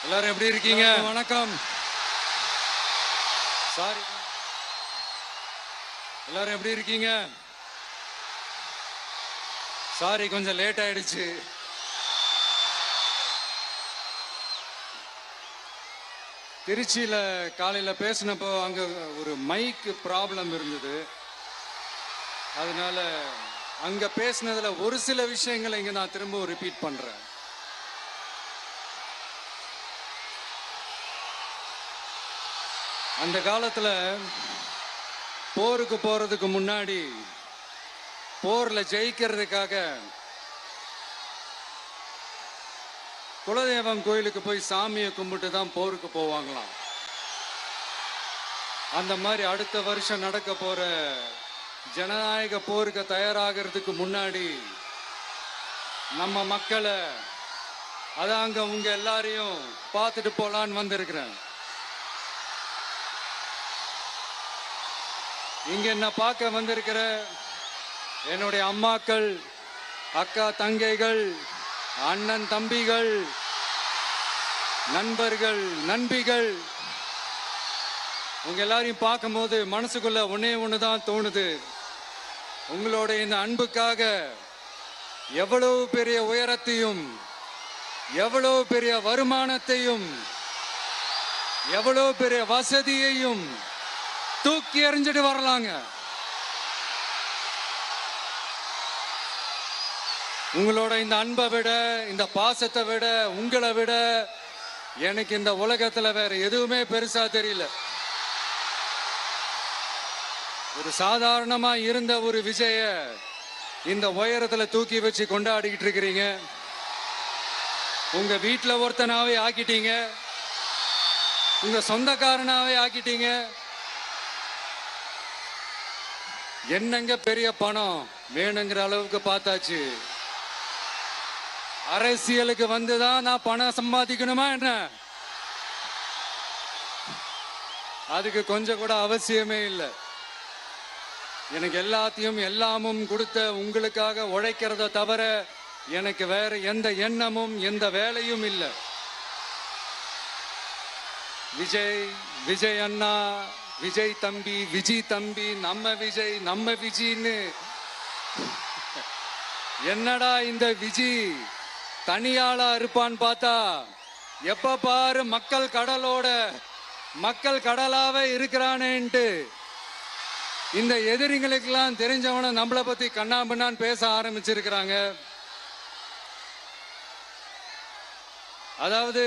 எல்லாரும் எப்படி இருக்கீங்க? வணக்கம். சாரி, எல்லாரும் எப்படி இருக்கீங்க? சாரி, கொஞ்சம் லேட் ஆயிடுச்சு. திருச்சியில காலையில பேசினப்போ அங்க ஒரு மைக் ப்ராப்ளம் இருந்தது. அதனால அங்க பேசினதுல ஒரு சில விஷயங்களை இங்க நான் திரும்ப ரிப்பீட் பண்றேன். அந்த காலத்துல போருக்கு போறதுக்கு முன்னாடி போர்ல ஜெயிக்கிறதுக்காக குலதெய்வம் கோயிலுக்கு போய் சாமியை கும்பிட்டு தான் போருக்கு போவாங்களாம். அந்த மாதிரி அடுத்த வருஷம் நடக்க போற ஜனநாயக போருக்கு தயாராகிறதுக்கு முன்னாடி நம்ம மக்களை அதாங்க உங்க எல்லாரையும் பார்த்துட்டு போலான்னு வந்திருக்கிறேன். இங்க என்ன பார்க்க வந்திருக்கிற என்னுடைய அம்மாக்கள், அக்கா தங்கைகள், அண்ணன் தம்பிகள், நண்பர்கள், நண்பிகள், உங்க எல்லாரையும் பார்க்கும்போது மனசுக்குள்ள ஒன்னே ஒண்ணுதான் தோணுது. உங்களோட இந்த அன்புக்காக எவ்வளவு பெரிய உயரத்தையும், எவ்வளவு பெரிய வருமானத்தையும், எவ்வளவு பெரிய வசதியையும் தூக்கி எறிஞ்சிட்டு வரலாங்க. உங்களோட இந்த அன்பை விட, இந்த பாசத்தை விட, உங்களை விட எனக்கு இந்த உலகத்துல வேற எதுவுமே பெருசா தெரியல. ஒரு சாதாரணமா இருந்த ஒரு விஜய இந்த உயரத்துல தூக்கி வச்சு கொண்டாடிக்கிட்டு இருக்கிறீங்க. உங்க வீட்டுல ஒருத்தனாவே ஆக்கிட்டீங்க, உங்க சொந்தக்காரனாவே ஆக்கிட்டீங்க. என்னங்க பெரிய பணம் வேணுங்கிற அளவுக்கு பார்த்தாச்சு. அரசியலுக்கு வந்துதான் நான் பணம் சம்பாதிக்கணுமா என்ன? அதுக்கு கொஞ்சம் கூட அவசியமே இல்லை. எனக்கு எல்லாத்தையும் எல்லாமும் கொடுத்த உங்களுக்காக உழைக்கிறத தவிர எனக்கு வேற எந்த எண்ணமும் எந்த வேலையும் இல்லை. விஜய், விஜய் அண்ணா, விஜய் தம்பி, விஜய் தம்பி, நம்ம விஜய், நம்ம விஜய்ன்னு என்னடா இந்த விஜய் தனியாளா இருப்பான்னு பார்த்தா எப்ப பாரு மக்கள் கடலோட மக்கள் கடலாவே இருக்கிறானேன்ட்டு இந்த எதிரிகளுக்கெல்லாம் தெரிஞ்சவன நம்மளை பத்தி கண்ணாபின்னான்னு பேச ஆரம்பிச்சிருக்கிறாங்க. அதாவது